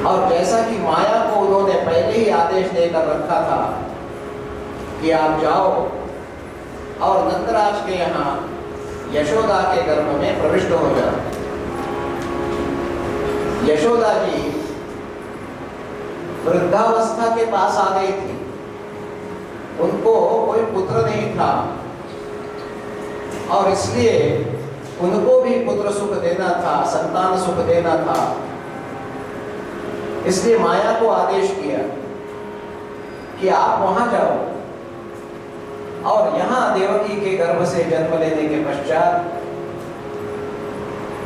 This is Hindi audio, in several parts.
और जैसा कि माया को उन्होंने पहले ही आदेश देकर रखा था कि आप जाओ और नंदराज के यहाँ यशोदा के गर्भ में प्रविष्ट हो जाओ। यशोदा जी वृद्धावस्था के पास आ गई थी, उनको कोई पुत्र नहीं था और इसलिए उनको भी पुत्र सुख देना था, संतान सुख देना था। इसलिए माया को आदेश किया कि आप वहां जाओ और यहां देवकी के गर्भ से जन्म लेने के पश्चात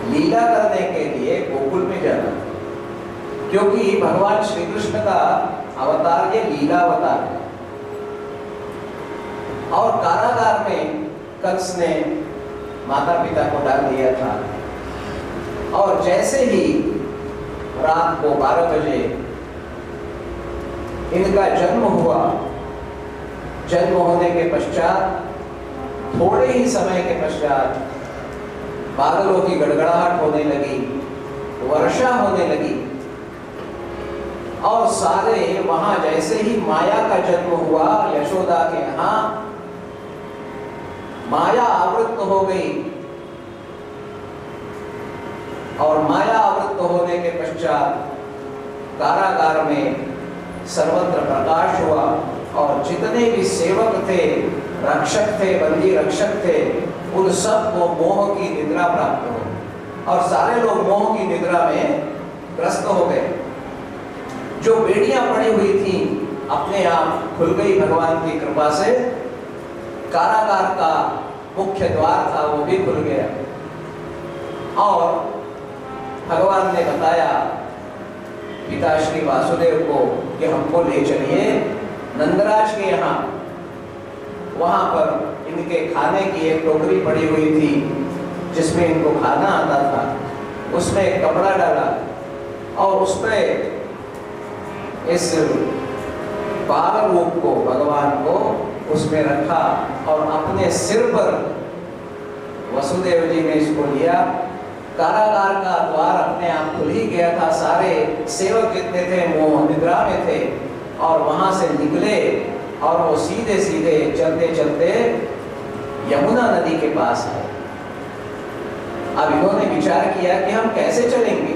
लीला करने के लिए गोकुल में जाना, क्योंकि भगवान श्री कृष्ण का अवतार ये लीला अवतार है। और कारागार में कंस ने माता पिता को डाल दिया था और जैसे ही रात को 12 बजे इनका जन्म हुआ, जन्म होने के पश्चात थोड़े ही समय के पश्चात बादलों की गड़गड़ाहट होने लगी, वर्षा होने लगी और सारे वहां जैसे ही माया का जन्म हुआ यशोदा के यहाँ, माया आवृत हो गई और माया आवृत होने के पश्चात कारागार में सर्वत्र प्रकाश हुआ और जितने भी सेवक थे, रक्षक थे, बंदी रक्षक थे, उन सब को मोह की निद्रा प्राप्त हो और सारे लोग मोह की निद्रा में ग्रस्त हो गए। जो बेड़ियां पड़ी हुई थी अपने आप खुल गई भगवान की कृपा से। कारागार का मुख्य द्वार था वो भी खुल गया और भगवान ने बताया पिता श्री वासुदेव को कि हमको ले चलिए नंदराज के यहाँ। वहां पर इनके खाने की एक टोकरी पड़ी हुई थी जिसमें इनको खाना आता था, उसमें एक कपड़ा डाला और उसमें इस बाल रूप को, भगवान को उसमें रखा और अपने सिर पर वसुदेव जी ने इसको लिया। कारागार का द्वार अपने आप खुल ही गया था, सारे सेवक जितने थे वो निद्रा में थे और वहां से निकले और वो सीधे सीधे चलते चलते यमुना नदी के पास आए। अब इन्होंने विचार किया कि हम कैसे चलेंगे,